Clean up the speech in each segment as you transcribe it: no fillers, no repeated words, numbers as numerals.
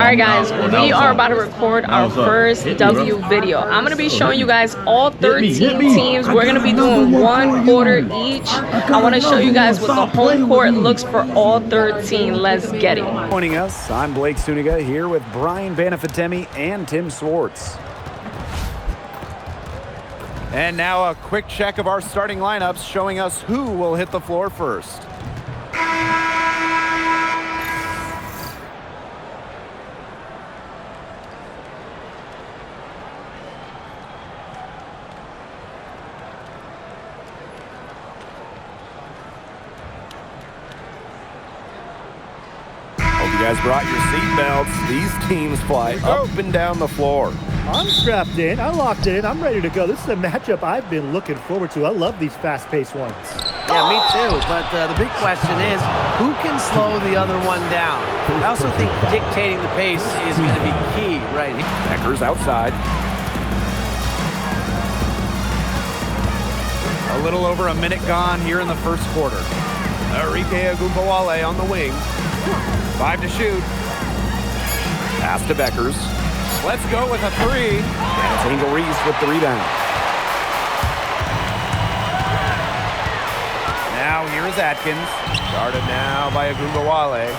Alright guys, we are about to record our first W video. I'm going to be showing you guys all 13 teams. We're going to be doing 1 quarter each. I want to show you guys what the home court looks for all 13. Let's get it. Joining us, I'm Blake Suniga here with Brian Banafitemi and Tim Swartz. And now a quick check of our starting lineups showing us who will hit the floor first. You guys brought your seatbelts. These teams fly up and down the floor. I'm strapped in. I locked it in. I'm ready to go. This is a matchup I've been looking forward to. I love these fast-paced ones. Yeah, me too. But the big question is, who can slow the other one down? I also think dictating the pace is going to be key right here. Becker's outside. A little over a minute gone here in the first quarter. Arike Agumbawale on the wing. 5 to shoot. Pass to Beckers. Let's go with a 3. And it's Angel Reese with the rebound. Now here is Atkins. Guarded now by Agumbawale.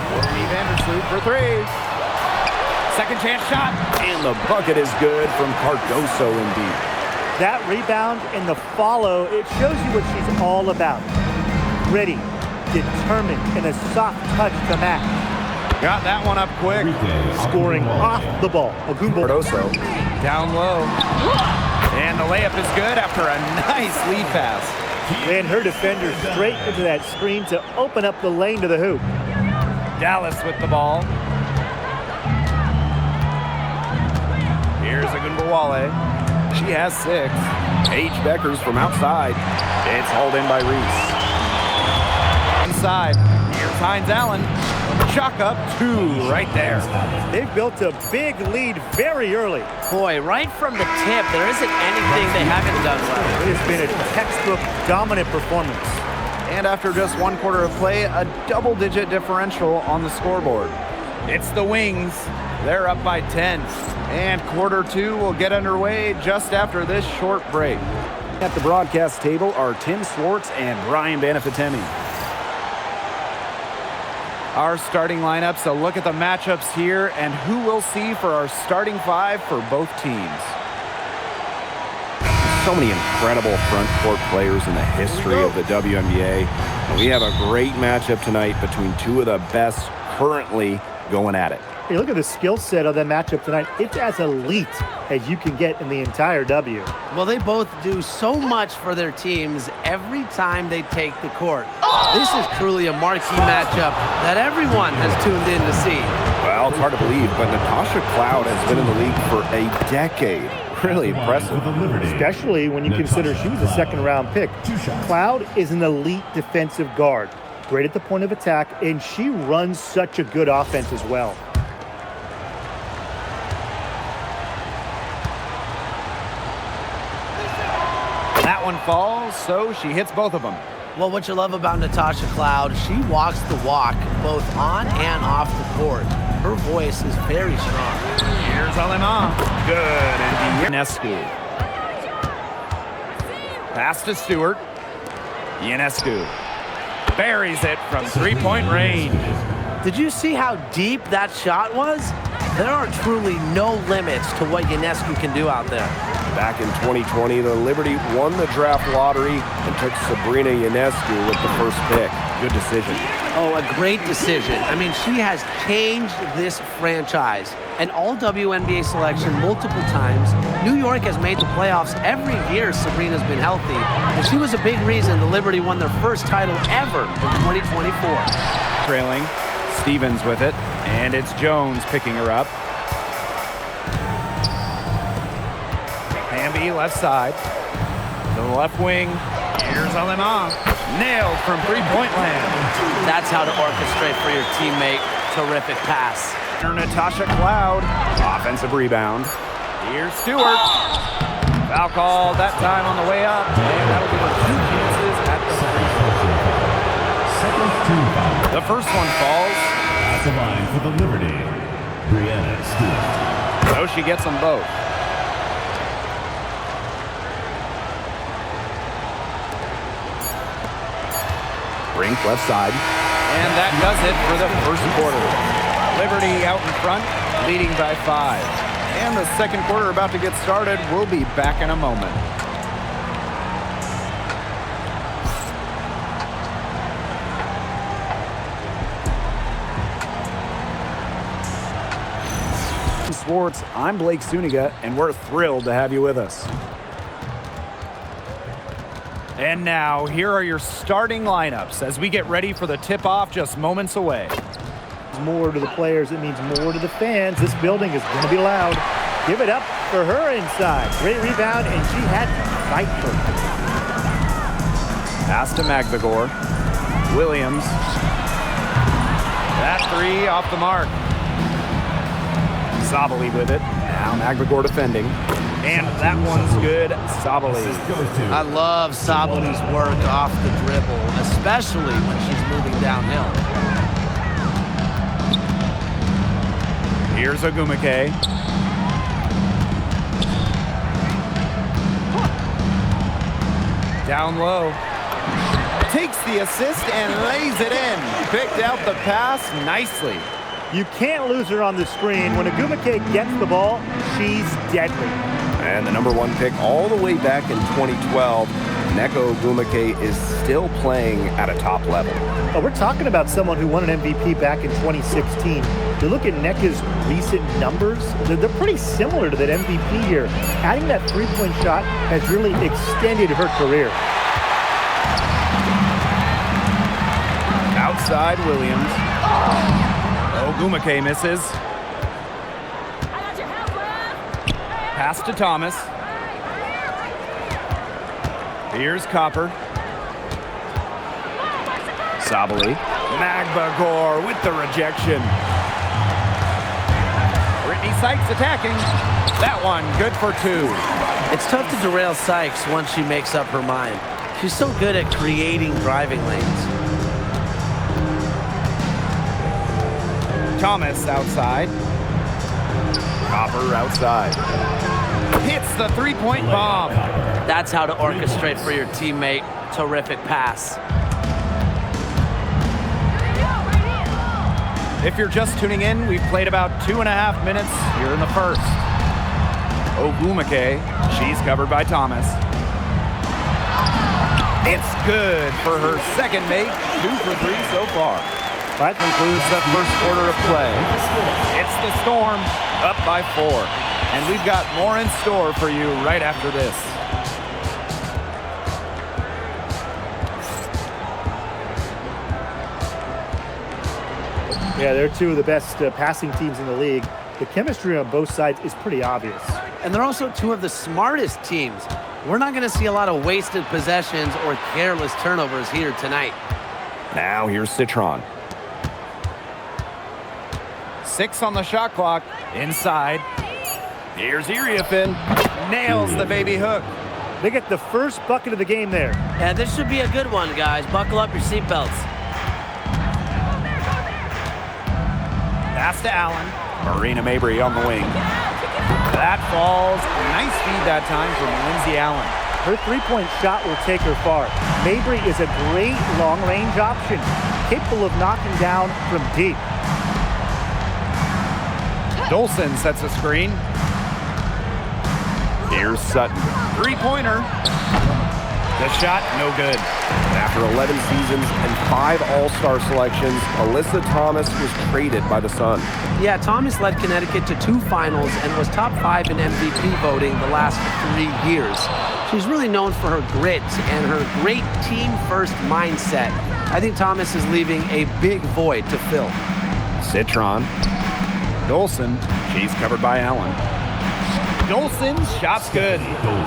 Courtney Vandersloot for 3. Second chance shot. And the bucket is good from Cardoso indeed. That rebound and the follow, it shows you what she's all about. Gritty, determined, and a soft touch to match. Got that one up quick. Scoring off the ball. Cardoso down low. And the layup is good after a nice lead pass. And her defender straight into that screen to open up the lane to the hoop. Dallas with the ball. Here's Agumbawale. She has 6. Paige Beckers from outside. It's hauled in by Reese. Inside. Here's Hines Allen. Chalk up 2 right there. They've built a big lead very early. Boy, right from the tip, there isn't anything they haven't done well. It has been a textbook dominant performance. And after just 1 quarter of play, a double-digit differential on the scoreboard. It's the Wings. They're up by 10. And quarter 2 will get underway just after this short break. At the broadcast table are Tim Swartz and Brian Banafitemi. Our starting lineups, a look at the matchups here and who we'll see for our starting 5 for both teams. So many incredible front court players in the history of the WNBA. We have a great matchup tonight between 2 of the best currently going at it. Hey, look at the skill set of that matchup tonight. It's as elite as you can get in the entire W. Well, they both do so much for their teams every time they take the court. This is truly a marquee matchup that everyone has tuned in to see. Well, it's hard to believe, but Natasha Cloud has been in the league for a decade. Really impressive. Especially when you consider she was a second-round pick. Cloud is an elite defensive guard. Great at the point of attack, and she runs such a good offense as well. That one falls, so she hits both of them. Well, what you love about Natasha Cloud, she walks the walk both on and off the court. Her voice is very strong. Here's Alema. Good. And Ionescu. Pass to Stewart. Ionescu buries it from 3-point range. Did you see how deep that shot was? There are truly no limits to what Ionescu can do out there. Back in 2020, the Liberty won the draft lottery and took Sabrina Ionescu with the first pick. Good decision. Oh, a great decision. I mean, she has changed this franchise. An all-WNBA selection multiple times. New York has made the playoffs every year Sabrina's been healthy. And she was a big reason the Liberty won their first title ever in 2024. Trailing. Stevens with it. And it's Jones picking her up. Hamby left side. To the left wing. Here's Alema. Nailed from 3-point land. That's how to orchestrate for your teammate. Terrific pass. Natasha Cloud. Offensive rebound. Here's Stewart. Foul called that time on the way up. And that'll give her 2 chances at the free throw. The first one falls. Across the line for the Liberty, Brianna Stewart. So she gets them both. Brink left side. And that does it for the first quarter. Liberty out in front, leading by 5. And the second quarter about to get started. We'll be back in a moment. Sports, I'm Blake Suniga, and we're thrilled to have you with us. And now, here are your starting lineups as we get ready for the tip-off just moments away. More to the players, it means more to the fans. This building is going to be loud. Give it up for her inside. Great rebound, and she had to fight for it. Pass to Magvagor. Williams. That three off the mark. Sabali with it. Now Magvagor defending. And that one's good. Sabali. I love Sabali's work off the dribble, especially when she's moving downhill. Here's Ogumake. Down low. Takes the assist and lays it in. Picked out the pass nicely. You can't lose her on the screen. When Ogumake gets the ball, she's deadly. And the #1 pick all the way back in 2012, Neko Ogumake is still playing at a top level. Oh, we're talking about someone who won an MVP back in 2016. You look at Neka's recent numbers, they're pretty similar to that MVP year. Adding that three-point shot has really extended her career. Outside Williams. Ogumake misses. Pass to Thomas. Here's Copper. Sabali. Magvagor with the rejection. Brittany Sykes attacking. That one good for 2. It's tough to derail Sykes once she makes up her mind. She's so good at creating driving lanes. Thomas outside. Copper outside. Hits the three-point bomb. That's how to orchestrate for your teammate. Terrific pass. If you're just tuning in, we've played about 2.5 minutes here in the first. Ogumake, she's covered by Thomas. It's good for her second make. 2 for 3 so far. That concludes the first quarter of play. It's the Storm up by 4. And we've got more in store for you right after this. Yeah, they're two of the best passing teams in the league. The chemistry on both sides is pretty obvious. And they're also two of the smartest teams. We're not going to see a lot of wasted possessions or careless turnovers here tonight. Now here's Citron. 6 on the shot clock. Inside. Here's Iriafin. Nails the baby hook. They get the first bucket of the game there. And this should be a good one, guys. Buckle up your seatbelts. Pass to Allen. Marina Mabry on the wing. That falls. Nice feed that time from Lindsay Allen. Her three-point shot will take her far. Mabry is a great long-range option, capable of knocking down from deep. Dolson sets a screen. Here's Sutton. Three-pointer. The shot, no good. After 11 seasons and 5 All-Star selections, Alyssa Thomas was traded by the Sun. Yeah, Thomas led Connecticut to 2 finals and was top 5 in MVP voting the last 3 years. She's really known for her grit and her great team-first mindset. I think Thomas is leaving a big void to fill. Citron. Dolson. She's covered by Allen. Dolson's shot's good.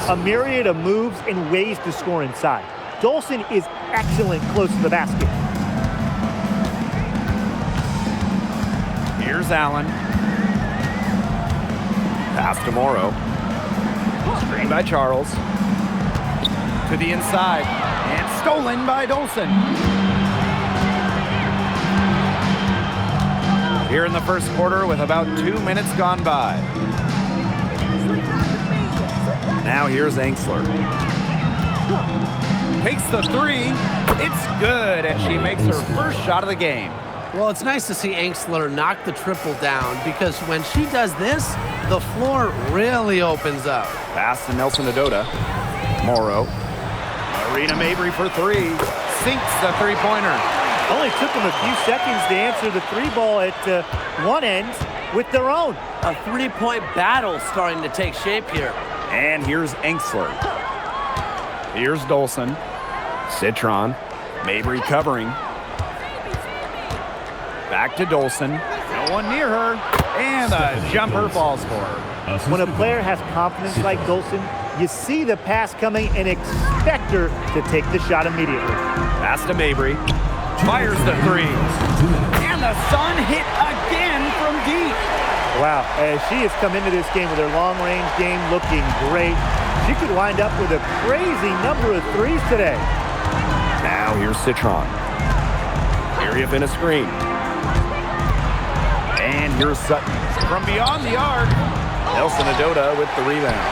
A myriad of moves and ways to score inside. Dolson is excellent close to the basket. Here's Allen. Pass to Morrow. Screen by Charles. To the inside. And stolen by Dolson. here in the first quarter with about 2 minutes gone by. Now here's Angsler. Takes the three. It's good, and she makes her first shot of the game. Well, it's nice to see Angsler knock the triple down because when she does this, the floor really opens up. Pass to Nelson Adota. Morrow. Marina Mabry for three. Sinks the three-pointer. Only took them a few seconds to answer the three ball at one end with their own. A three-point battle starting to take shape here. And here's Angsler. Here's Dolson. Citron. Mabry covering. Back to Dolson. No one near her. And a jumper falls for her. When a player has confidence like Dolson, you see the pass coming and expect her to take the shot immediately. Pass to Mabry. Fires the three. And the Sun hit again from deep. Wow, as she has come into this game with her long-range game looking great. She could wind up with a crazy number of threes today. Now here's Citron. Area in a screen. And here's Sutton. From beyond the arc, Nelson Adota with the rebound.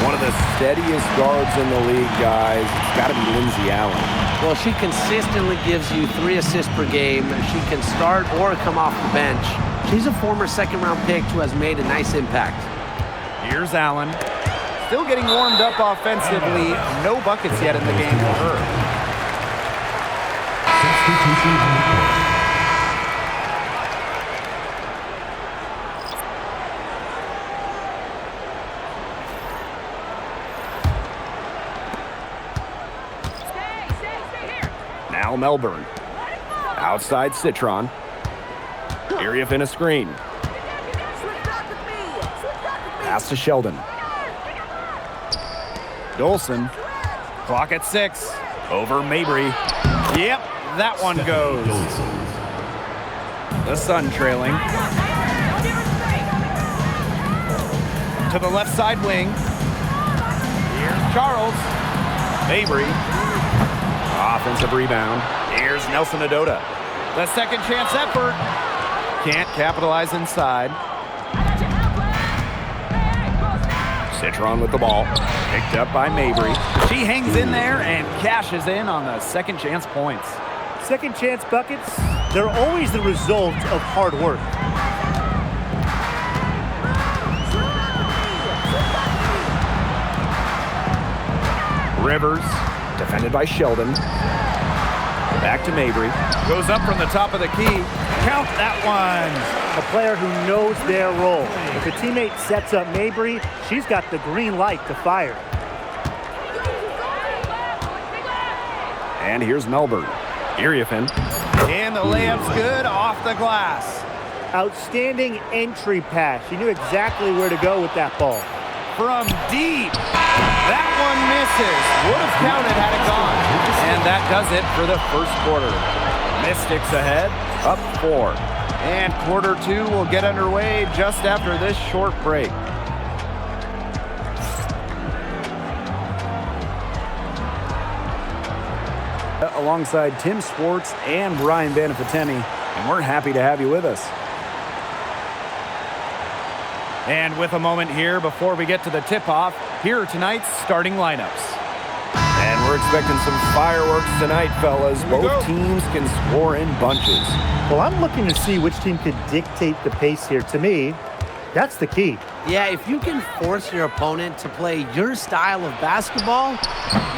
One of the steadiest guards in the league, guys. It's got to be Lindsay Allen. Well, she consistently gives you 3 assists per game. She can start or come off the bench. She's a former second-round pick who has made a nice impact. Here's Allen. Still getting warmed up offensively. No buckets yet in the game for her. Now Melbourne. Outside Citron. Area in a screen. Pass to Sheldon. Dolson. Clock at 6. Over Mabry. Yep, that one goes. The Sun trailing. To the left side wing. Here's Charles. Mabry. Offensive rebound. Here's Nelson Adota. The second chance effort. Can't capitalize inside. Citron with the ball. Picked up by Mabry. She hangs in there and cashes in on the second chance points. Second chance buckets, they're always the result of hard work. Rivers. Defended by Sheldon. Back to Mabry. Goes up from the top of the key. Count that one. A player who knows their role. If a teammate sets up Mabry, she's got the green light to fire. And here's Melbourne. Iriafin. And the layup's good off the glass. Outstanding entry pass. She knew exactly where to go with that ball. From deep. That one misses. Would have counted had it gone. And that does it for the first quarter. Mystics ahead, up 4. And quarter 2 will get underway just after this short break. Alongside Tim Swartz and Brian Banafitemi, and we're happy to have you with us. And with a moment here before we get to the tip-off, here are tonight's starting lineups. And we're expecting some fireworks tonight, fellas. Both teams can score in bunches. Well, I'm looking to see which team could dictate the pace here. To me, that's the key. Yeah, if you can force your opponent to play your style of basketball,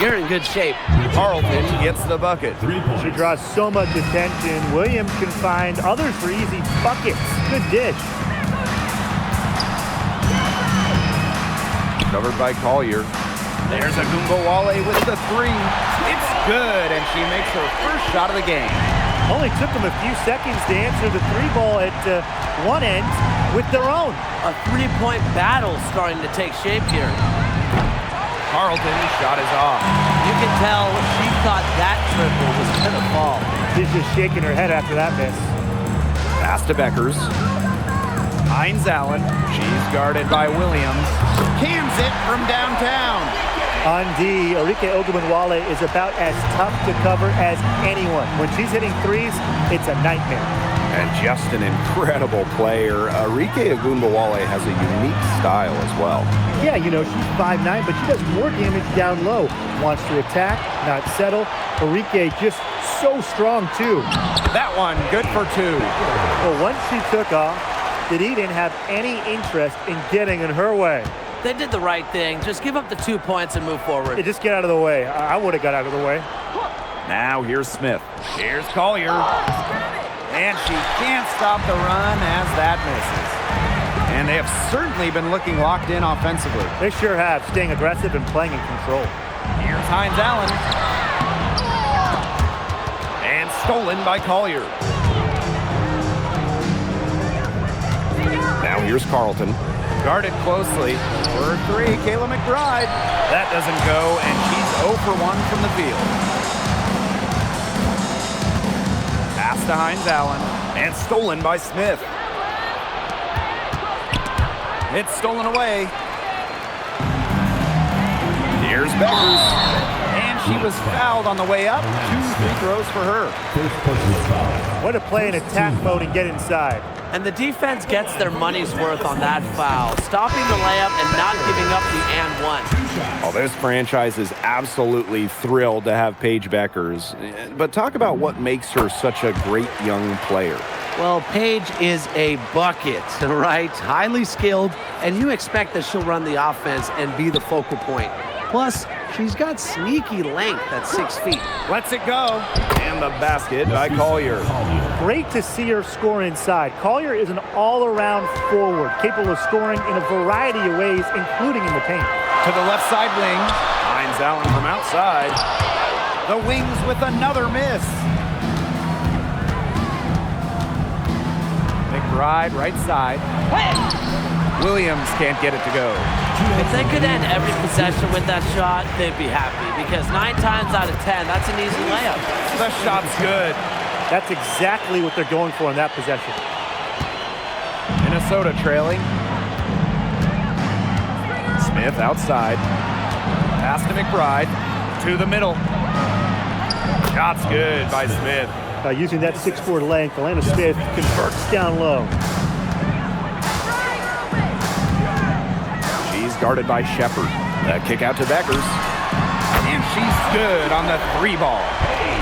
you're in good shape. Carlton gets the bucket. She draws so much attention. Williams can find others for easy buckets. Good dish. Covered by Collier. There's a Wale with the 3. It's good, and she makes her first shot of the game. Only took them a few seconds to answer the 3 ball at one end with their own. A 3-point battle starting to take shape here. Carlton's shot is off. You can tell she thought that triple was going to fall. She's just shaking her head after that miss. Pass to Beckers. Hines Allen. She's guarded by Williams. Cans it from downtown. On D, Arike Ogunbowale is about as tough to cover as anyone. When she's hitting threes, it's a nightmare. And just an incredible player. Arike Ogunbowale has a unique style as well. Yeah, you know, she's 5'9", but she does more damage down low. Wants to attack, not settle. Arike just so strong, too. That one, good for 2. Well, once she took off, Didi didn't have any interest in getting in her way. They did the right thing. Just give up the 2 points and move forward. Hey, just get out of the way. I would have got out of the way. Now here's Smith. Here's Collier. And she can't stop the run as that misses. And they have certainly been looking locked in offensively. They sure have, staying aggressive and playing in control. Here's Hines Allen. And stolen by Collier. Now here's Carlton. Guarded closely. For 3, Kayla McBride. That doesn't go, and she's 0 for 1 from the field. Pass to Hines Allen, and stolen by Smith. It's stolen away. Here's Beckers, and she was fouled on the way up. 2 free throws for her. First personal foul. Way to play in attack mode and get inside. And the defense gets their money's worth on that foul, stopping the layup and not giving up the and one. Oh, this franchise is absolutely thrilled to have Paige Beckers. But talk about what makes her such a great young player. Well, Paige is a bucket, right? Highly skilled, and you expect that she'll run the offense and be the focal point. Plus, she's got sneaky length at 6 feet. Lets it go. And the basket by Collier. Great to see her score inside. Collier is an all-around forward, capable of scoring in a variety of ways, including in the paint. To the left side wing. Hines Allen from outside. The Wings with another miss. McBride right side. Williams can't get it to go. If they could end every possession with that shot, they'd be happy, because 9 times out of 10, that's an easy layup. The shot's good. That's exactly what they're going for in that possession. Minnesota trailing. Smith outside. Pass to McBride. To the middle. Shot's good by Smith. Using that 6'4" length, Alana Smith converts down low. She's guarded by Shepard. That kick out to Beckers. And she's good on the 3 ball.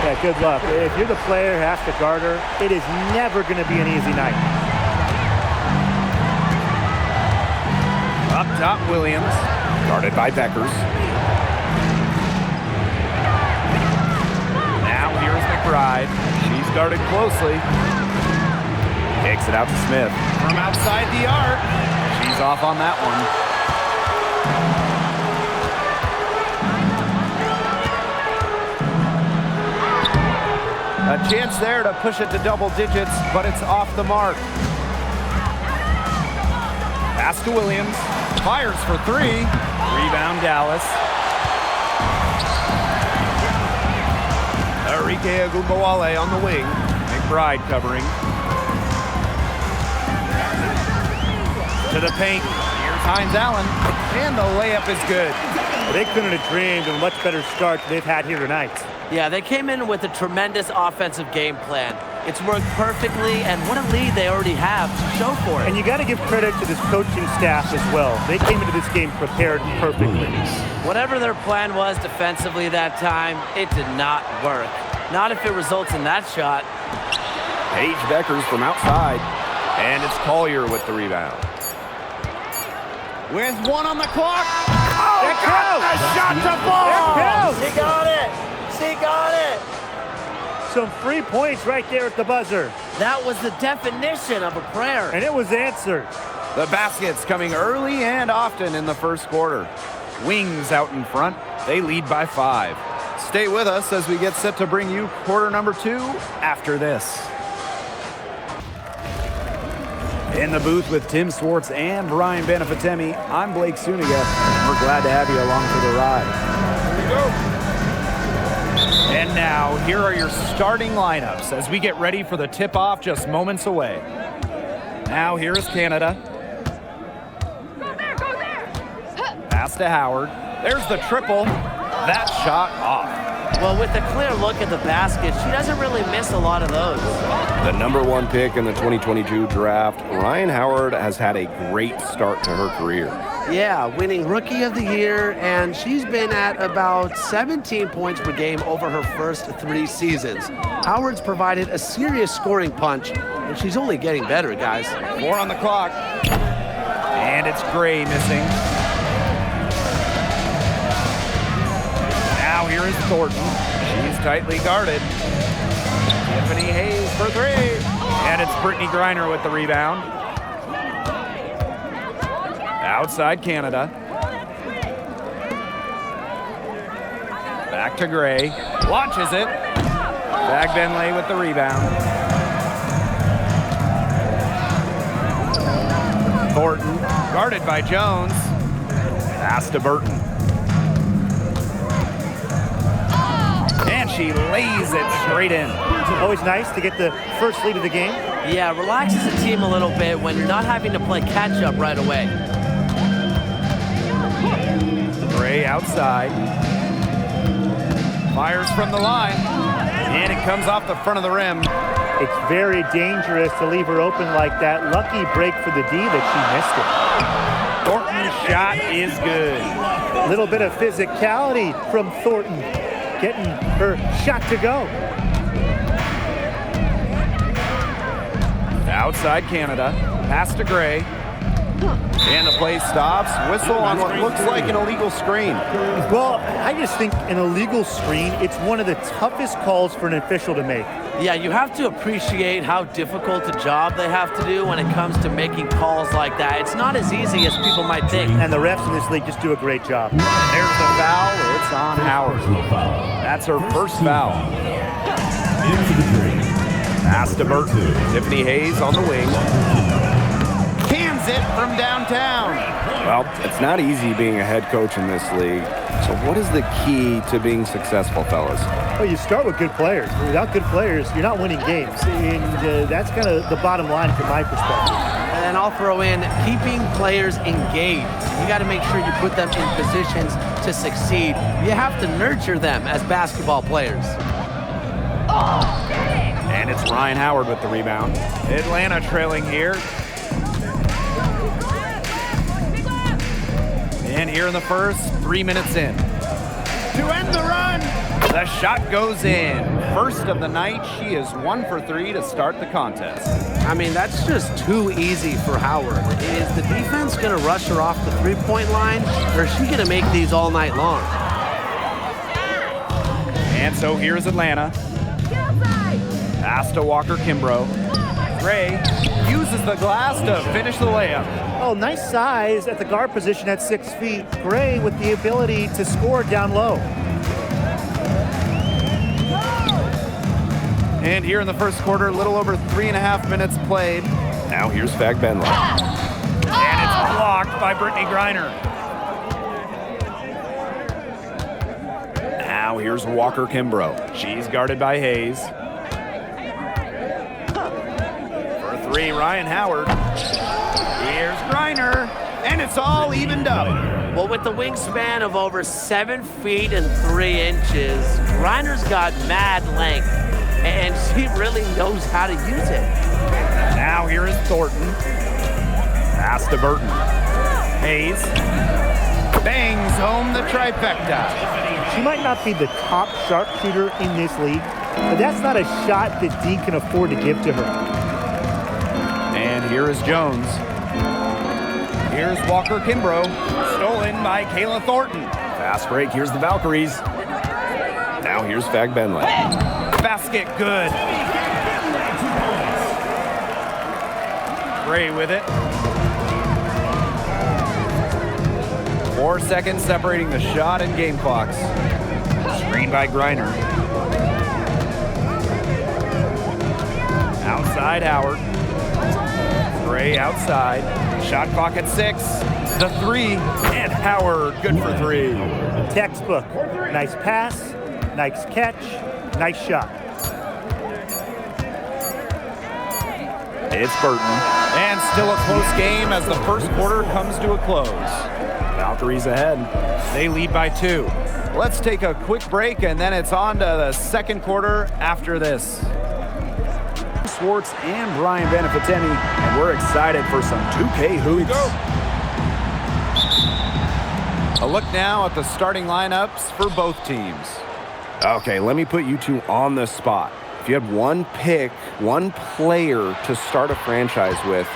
Yeah, good luck. If you're the player who has to guard her, it is never going to be an easy night. Up top, Williams. Guarded by Beckers. Now here's McBride. She's guarded closely. Kicks it out to Smith. From outside the arc. She's off on that one. A chance there to push it to double digits, but it's off the mark. Pass to Williams. Fires for 3. Rebound Dallas. Arike Ogunbowale on the wing. McBride covering. To the paint. Here's Hines Allen. And the layup is good. They couldn't have dreamed of a much better start than they've had here tonight. Yeah, they came in with a tremendous offensive game plan. It's worked perfectly, and what a lead they already have to show for it. And you got to give credit to this coaching staff as well. They came into this game prepared perfectly. Whatever their plan was defensively that time, it did not work. Not if it results in that shot. Paige Beckers from outside. And it's Collier with the rebound. With 1 on the clock. Oh, There goes! the shot to fall. There goes! She got it! She got it! Some free points right there at the buzzer. That was the definition of a prayer. And it was answered. The baskets coming early and often in the first quarter. Wings out in front. They lead by 5. Stay with us as we get set to bring you quarter number 2 after this. In the booth with Tim Swartz and Brian Benefatemi, I'm Blake Suniga. We're glad to have you along for the ride. Here we go. And now, here are your starting lineups as we get ready for the tip-off just moments away. Now, here is Canada. Pass to Howard. There's the triple. That shot off. Well, with a clear look at the basket, she doesn't really miss a lot of those. The #1 pick in the 2022 draft, Ryan Howard has had a great start to her career. Yeah, winning Rookie of the Year, and she's been at about 17 points per game over her first 3 seasons. Howard's provided a serious scoring punch, and she's only getting better, guys. 4 on the clock. And it's Gray missing. Now here is Thornton. She's tightly guarded. Tiffany Hayes for 3. And it's Brittany Griner with the rebound. Outside Canada. Back to Gray. Launches it. Bag Benley with the rebound. Thornton guarded by Jones. Pass to Burton. And she lays it straight in. Always nice to get the first lead of the game. Yeah, relaxes the team a little bit when you're not having to play catch-up right away. Gray outside. Fires from the line. And it comes off the front of the rim. It's very dangerous to leave her open like that. Lucky break for the D that she missed it. Thornton's shot is good. A little bit of physicality from Thornton, getting her shot to go. Outside Canada. Pass to Gray. And the play stops. Whistle on what looks like an illegal screen. Well, I just think an illegal screen, it's one of the toughest calls for an official to make. Yeah, you have to appreciate how difficult a job they have to do when it comes to making calls like that. It's not as easy as people might think. And the refs in this league just do a great job. There's the foul. It's on Howard. That's her first foul. Into the three. Pass to Burton. Tiffany Hayes on the wing. Cans it from downtown. Well, it's not easy being a head coach in this league. So what is the key to being successful, fellas? Well, you start with good players. Without good players, you're not winning games. And that's kind of the bottom line from my perspective. And I'll throw in keeping players engaged. You got to make sure you put them in positions to succeed. You have to nurture them as basketball players. And it's Ryan Howard with the rebound. Atlanta trailing here. And here in the first, 3 minutes in. To end the run, the shot goes in. First of the night, she is 1 for 3 to start the contest. I mean, that's just too easy for Howard. Is the defense going to rush her off the three-point line, or is she going to make these all night long? And so here's Atlanta. Pass to Walker Kimbrough. Gray uses the glass to finish the layup. Oh, nice size at the guard position at 6 feet. Gray with the ability to score down low. And here in the first quarter, a little over 3.5 minutes played. Now here's Fag Benley. And it's blocked by Brittany Griner. Now here's Walker Kimbrough. She's guarded by Hayes. For 3, Ryan Howard. Here's Griner, and it's all evened up. Well, with the wingspan of over 7 feet and 3 inches, Griner's got mad length, and she really knows how to use it. Now here is Thornton. Pass to Burton. Hayes bangs home the trifecta. She might not be the top sharpshooter in this league, but that's not a shot that D can afford to give to her. And here is Jones. Here's Walker Kimbrough, stolen by Kayla Thornton. Fast break, here's the Valkyries. Now here's Fag Benley. Basket good. Gray with it. 4 seconds separating the shot and game clocks. Screen by Griner. Outside Howard. Gray outside. Shot clock at 6. The 3, and Howard good for 3. Textbook. Nice pass, nice catch, nice shot. It's Burton. And still a close game as the first quarter comes to a close. Valkyries ahead. They lead by 2. Let's take a quick break, and then it's on to the second quarter after this. Swartz and Brian Benefiteni, and we're excited for some 2K hoops. A look now at the starting lineups for both teams. Okay, let me put you two on the spot. If you had one pick, one player to start a franchise with,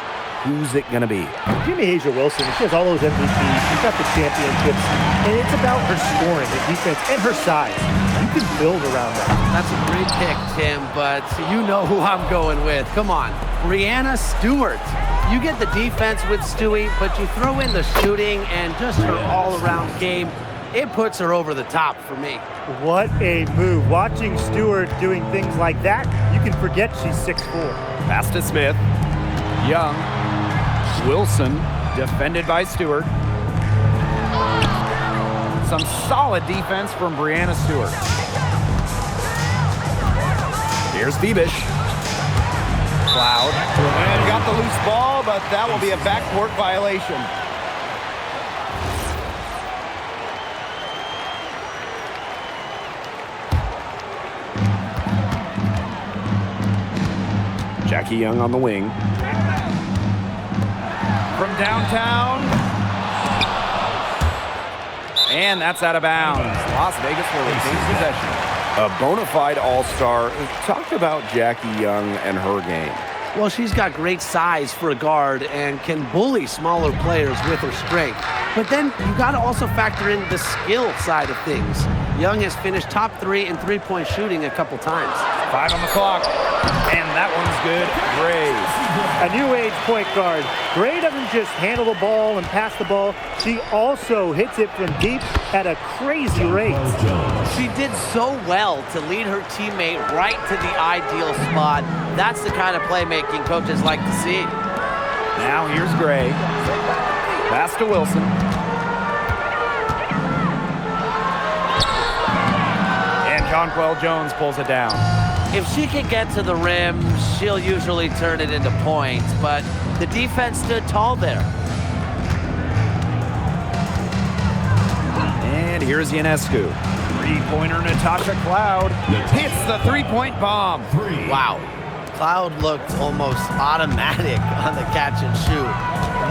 who's it going to be? Give me Asia Wilson. She has all those MVPs. She's got the championships. And it's about her scoring, her defense, and her size. You can build around that. That's a great pick, Tim, but you know who I'm going with. Come on, Breanna Stewart. You get the defense with Stewie, but you throw in the shooting and just her all-around game. It puts her over the top for me. What a move. Watching Stewart doing things like that, you can forget she's 6'4". Pass to Smith. Young. Wilson, defended by Stewart. Some solid defense from Breanna Stewart. Here's Bebish. Cloud. And got the loose ball, but that will be a backcourt violation. Jackie Young on the wing. From downtown. And that's out of bounds. Las Vegas will retain possession. A bona fide all-star. Talk about Jackie Young and her game. Well, she's got great size for a guard and can bully smaller players with her strength. But then you got to also factor in the skill side of things. Young has finished top 3 in three-point shooting a couple times. 5 on the clock. And that one's good. Gray. A new age point guard. Gray doesn't just handle the ball and pass the ball. She also hits it from deep at a crazy rate. She did so well to lead her teammate right to the ideal spot. That's the kind of playmaking coaches like to see. Now here's Gray. Pass to Wilson. And Jonquel Jones pulls it down. If she can get to the rim, she'll usually turn it into points, but the defense stood tall there. And here's Ionescu. Three-pointer Natasha Cloud hits the three-point bomb. Wow. Cloud looked almost automatic on the catch and shoot.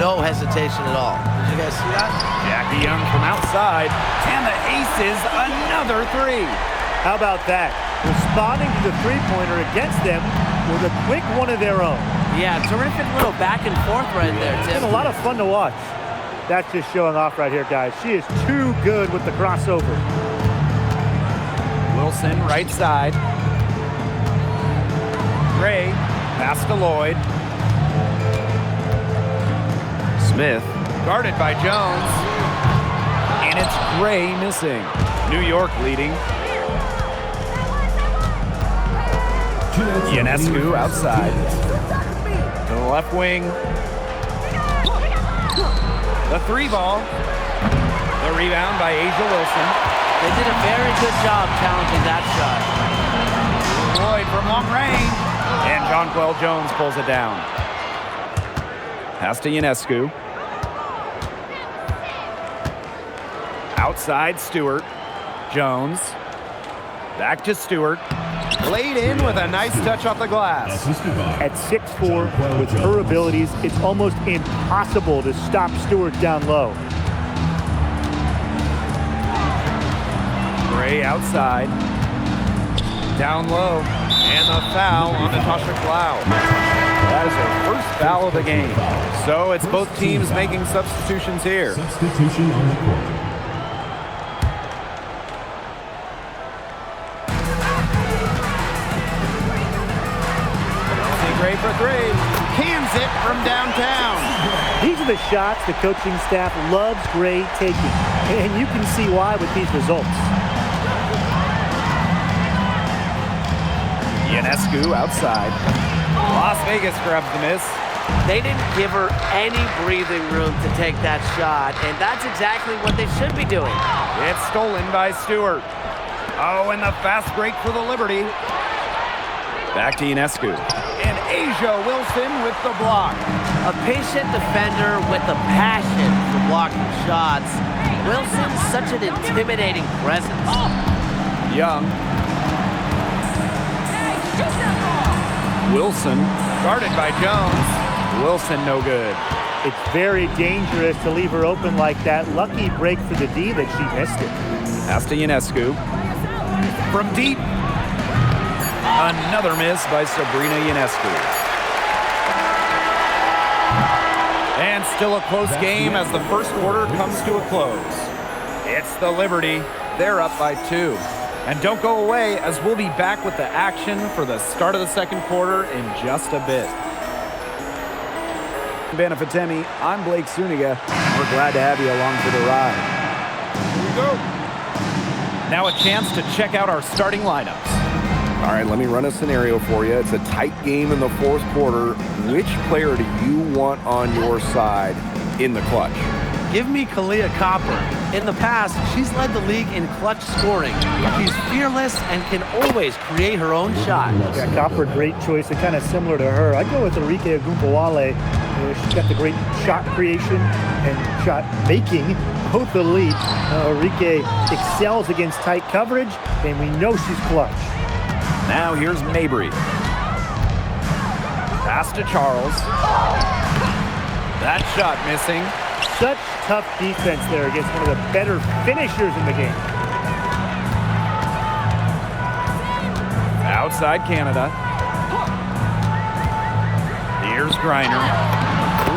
No hesitation at all. Did you guys see that? Jackie Young from outside. And the aces another 3. How about that? Responding to the three-pointer against them with a quick one of their own. Yeah, terrific little back and forth right there, Tim. It's been a lot of fun to watch. That's just showing off right here, guys. She is too good with the crossover. Wilson, right side. Gray, pass to Lloyd. Smith, guarded by Jones. And it's Gray missing. New York leading. Ionescu outside. To the left wing. The 3-ball. The rebound by Asia Wilson. They did a very good job challenging that shot. Lloyd from long range. And Jonquel Jones pulls it down. Pass to Ionescu. Outside Stewart. Jones. Back to Stewart. Laid in with a nice touch off the glass. At 6'4", with her abilities, it's almost impossible to stop Stewart down low. Gray outside. Down low. And the foul on Natasha Cloud. That is her first foul of the game. So it's both teams making substitutions here. Substitution on the court. Gray for 3. Cans it from downtown. These are the shots the coaching staff loves Gray taking. And you can see why with these results. Ionescu outside. Las Vegas grabs the miss. They didn't give her any breathing room to take that shot, and that's exactly what they should be doing. It's stolen by Stewart. Oh, and the fast break for the Liberty. Back to Ionescu. And Asia Wilson with the block. A patient defender with the passion for blocking shots. Wilson's such an intimidating presence. Young. Wilson, guarded by Jones. Wilson, no good. It's very dangerous to leave her open like that. Lucky break for the D that she missed it. Pass to Ionescu. From deep. Another miss by Sabrina Ionescu. And still a close game as the first quarter comes to a close. It's the Liberty. They're up by 2. And don't go away, as we'll be back with the action for the start of the second quarter in just a bit. Benefitemi, I'm Blake Suniga. We're glad to have you along for the ride. Here we go. Now a chance to check out our starting lineups. All right, let me run a scenario for you. It's a tight game in the fourth quarter. Which player do you want on your side in the clutch? Give me Kalia Copper. In the past, she's led the league in clutch scoring. She's fearless and can always create her own shot. Yeah, Copper, great choice, and kind of similar to her. I'd go with Enrique Agumpawale. She's got the great shot creation and shot making, both elite. Enrique excels against tight coverage, and we know she's clutch. Now here's Mabry. Pass to Charles. That shot missing. Such tough defense there against one of the better finishers in the game. Outside Canada. Here's Griner.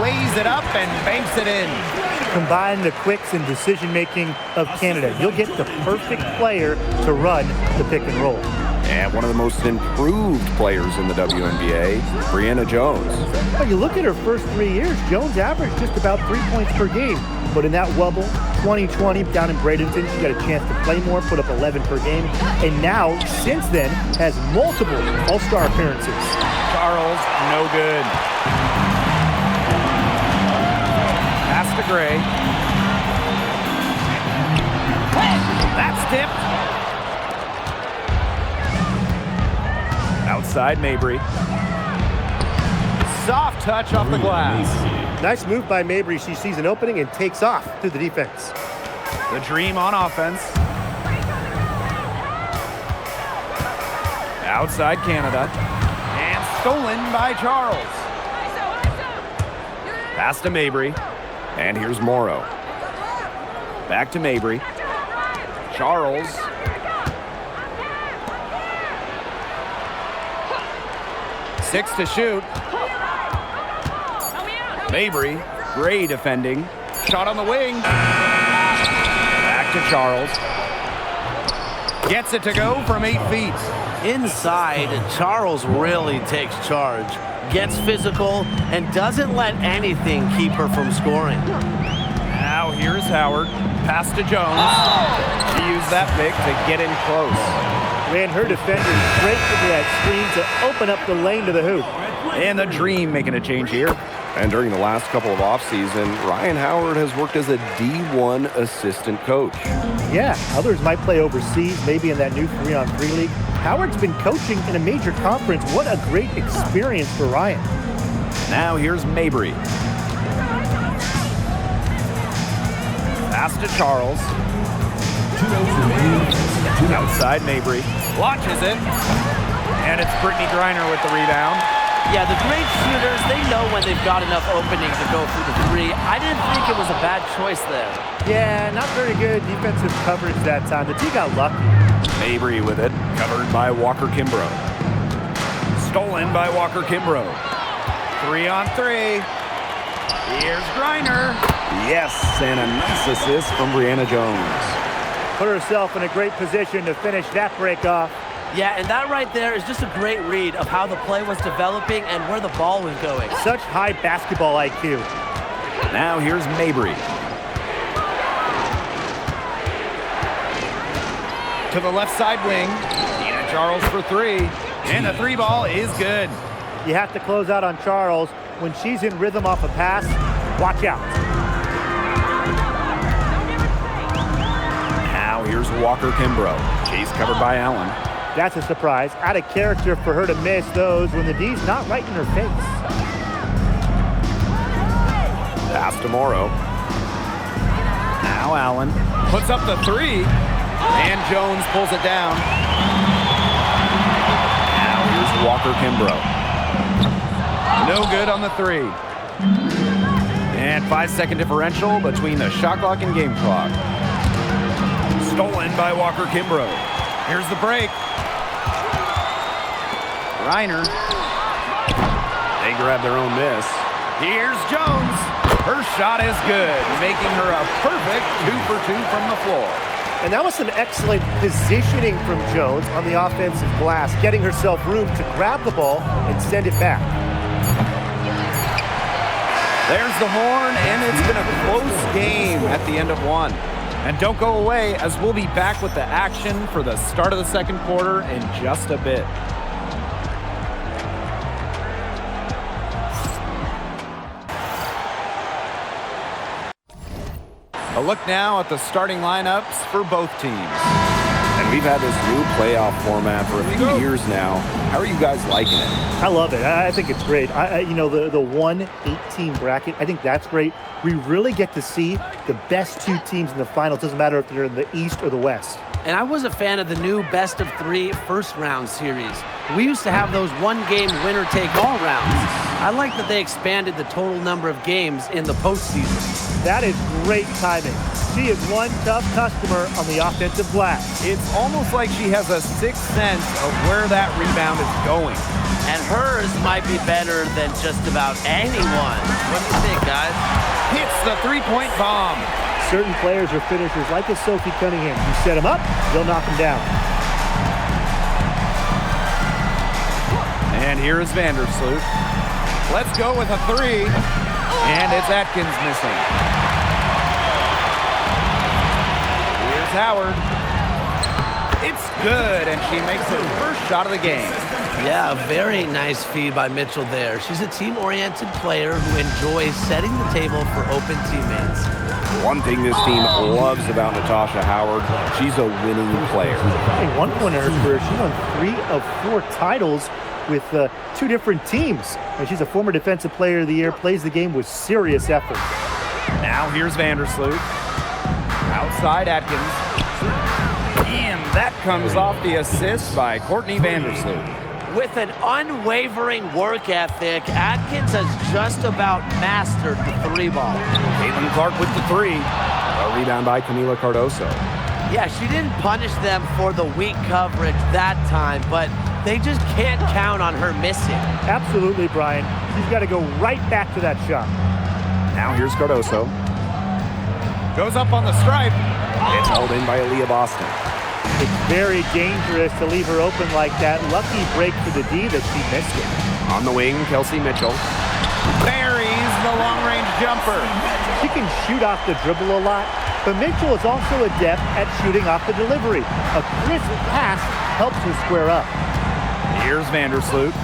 Lays it up and banks it in. Combine the quicks and decision-making of Canada. You'll get the perfect player to run the pick and roll. And one of the most improved players in the WNBA, Brianna Jones. Well, you look at her first 3 years, Jones averaged just about 3 points per game. But in that wobble, 2020 down in Bradenton, she got a chance to play more, put up 11 per game. And now, since then, has multiple All-Star appearances. Charles, no good. Pass to Gray. That's tipped. Outside Mabry. Soft touch off the glass. Nice move by Mabry. She sees an opening and takes off through the defense. The Dream on offense. Outside Canada. And stolen by Charles. Pass to Mabry. And here's Morrow. Back to Mabry. Charles. Six to shoot. Mabry, Gray defending. Shot on the wing. Back to Charles. Gets it to go from 8 feet. Inside, Charles really takes charge, gets physical, and doesn't let anything keep her from scoring. Now here's Howard. Pass to Jones. She used that pick to get in close. Ran her defender straight into that screen to open up the lane to the hoop. And the Dream making a change here. And during the last couple of offseason, Ryan Howard has worked as a D1 assistant coach. Yeah, others might play overseas, maybe in that new 3-on-3 league. Howard's been coaching in a major conference. What a great experience for Ryan. Now here's Mabry. Pass to Charles. Outside Mabry. Launches it. And it's Brittany Griner with the rebound. Yeah, the great shooters, they know when they've got enough opening to go through the three. I didn't think it was a bad choice there. Yeah, not very good defensive coverage that time. The team got lucky. Mabry with it, covered by Walker Kimbrough. Stolen by Walker Kimbrough. 3-on-3. Here's Griner. Yes, and a nice assist from Brianna Jones. Put herself in a great position to finish that break off. Yeah, and that right there is just a great read of how the play was developing and where the ball was going. Such high basketball IQ. Now here's Mabry. To the left side wing. Tina Charles for 3. And the 3 ball is good. You have to close out on Charles. When she's in rhythm off a pass, watch out. Now here's Walker Kimbrough. She's covered by Allen. That's a surprise. Out of character for her to miss those when the D's not right in her face. tomorrow. Now Allen puts up the three, and Jones pulls it down. Now here's Walker Kimbrough. No good on the three. And 5-second differential between the shot clock and game clock. Stolen by Walker Kimbrough. Here's the break. Reiner. They grab their own miss. Here's Jones. Her shot is good, making her a perfect 2 for 2 from the floor. And that was some excellent positioning from Jones on the offensive glass, getting herself room to grab the ball and send it back. There's the horn, and it's been a close game at the end of one. And don't go away, as we'll be back with the action for the start of the second quarter in just a bit. A look now at the starting lineups for both teams. And we've had this new playoff format for a few years now. How are you guys liking it? I love it. I think it's great. You know, the 1-18 bracket, I think that's great. We really get to see the best two teams in the finals. Doesn't matter if they're in the East or the West. And I was a fan of the new best-of-3 first-round series. We used to have those one-game winner-take-all rounds. I like that they expanded the total number of games in the postseason. That is great timing. She is one tough customer on the offensive glass. It's almost like she has a sixth sense of where that rebound is going. And hers might be better than just about anyone. What do you think, guys? Hits the three-point bomb. Certain players are finishers, like a Sophie Cunningham. You set them up, they'll knock them down. And here is Vandersloot. Let's go with a three. And it's Atkins missing. Here's Howard. It's good, and she makes her first shot of the game. Yeah, a very nice feed by Mitchell there. She's a team-oriented player who enjoys setting the table for open teammates. One thing this team loves about Natasha Howard, she's a winning player. At one point in her career, she won 3 of 4 titles with 2 different teams. And she's a former Defensive Player of the Year, plays the game with serious effort. Now here's Vandersloot. Outside Atkins. And that comes off the assist by Courtney Vandersloot. With an unwavering work ethic, Atkins has just about mastered the three ball. Caitlin Clark with the three. A rebound by Camila Cardoso. Yeah, she didn't punish them for the weak coverage that time, but they just can't count on her missing. Absolutely, Brian. She's got to go right back to that shot. Now here's Cardoso. Goes up on the stripe. It's hauled in by Aaliyah Boston. It's very dangerous to leave her open like that. Lucky break for the D that she missed it. On the wing, Kelsey Mitchell. Buries the long-range jumper. She can shoot off the dribble a lot, but Mitchell is also adept at shooting off the delivery. A crisp pass helps her square up. Here's Vandersloot.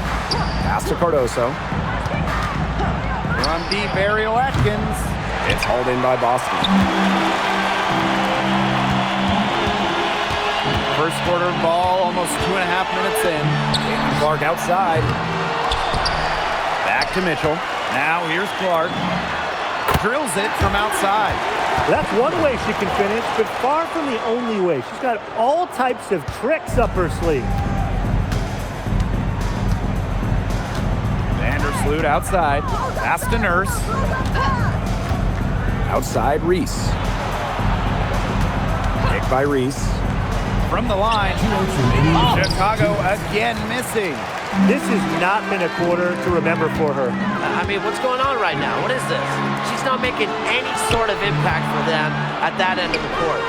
Pass to Cardoso. From deep, Ariel Atkins. It's hauled in by Boston. First quarter ball, almost 2.5 minutes in. Caitlin Clark outside. Back to Mitchell. Now here's Clark. Drills it from outside. That's one way she can finish, but far from the only way. She's got all types of tricks up her sleeve. Vandersloot outside. Pass to Nurse. Outside, Reese. Pick by Reese. From the line, Chicago again missing. This has not been a quarter to remember for her. I mean, what's going on right now? What is this? She's not making any sort of impact for them at that end of the court.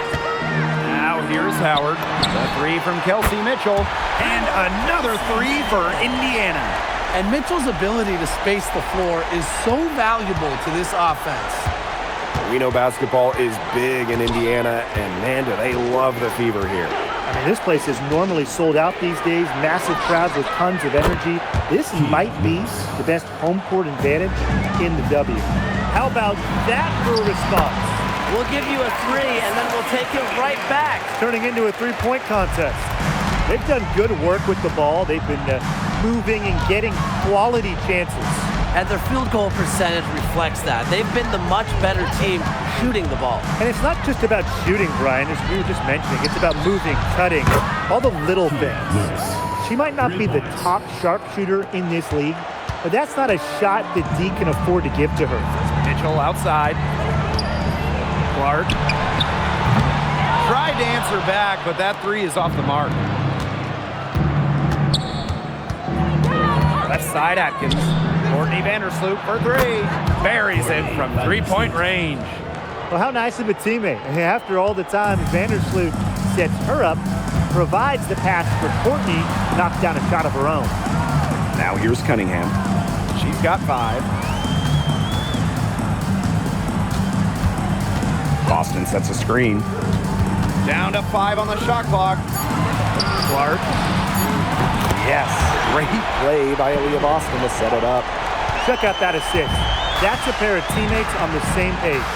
Now here's Howard. The three from Kelsey Mitchell. And another three for Indiana. And Mitchell's ability to space the floor is so valuable to this offense. We know basketball is big in Indiana, and man, do they love the fever here. I mean, this place is normally sold out these days, massive crowds with tons of energy. This might be the best home court advantage in the W. How about that for a response? We'll give you a three, and then we'll take it right back. Turning into a three-point contest. They've done good work with the ball. They've been moving and getting quality chances. and their field goal percentage reflects that. They've been the much better team shooting the ball. And it's not just about shooting, Brian, as we were just mentioning. It's about moving, cutting, all the little things. She might not be the top sharpshooter in this league, but that's not a shot that D can afford to give to her. Mitchell outside. Clark tried to answer back, but that three is off the mark. Left side, Atkins. Courtney Vandersloot for three. Buries it from three-point range. Well, how nice of a teammate. And after all the time, Vandersloot sets her up, provides the pass for Courtney to knock down a shot of her own. Now here's Cunningham. She's got 5. Boston sets a screen. Down to 5 on the shot clock. Clark. Yes, great play by Aaliyah Boston to set it up. Check out that assist. That's a pair of teammates on the same page.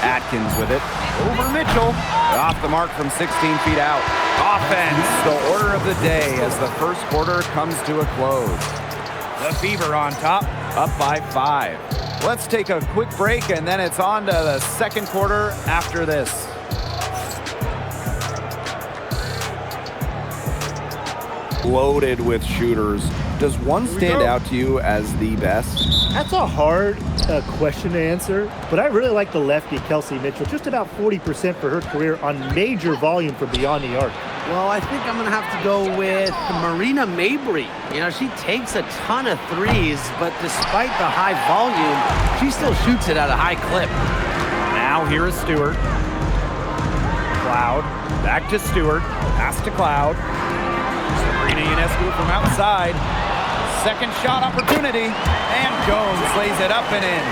Atkins with it. Over Mitchell. Off the mark from 16 feet out. Offense, the order of the day as the first quarter comes to a close. The Fever on top, up by 5. Let's take a quick break, and then it's on to the second quarter after this. Loaded with shooters. Does one stand out to you as the best? That's a hard question to answer, but I really like the lefty, Kelsey Mitchell. Just about 40% for her career on major volume from beyond the arc. Well, I think I'm going to have to go with Marina Mabry. You know, she takes a ton of threes, but despite the high volume, she still shoots it at a high clip. Now here is Stewart. Cloud, back to Stewart, pass to Cloud. Sabrina Ionescu from outside. Second shot opportunity, and Jones lays it up and in.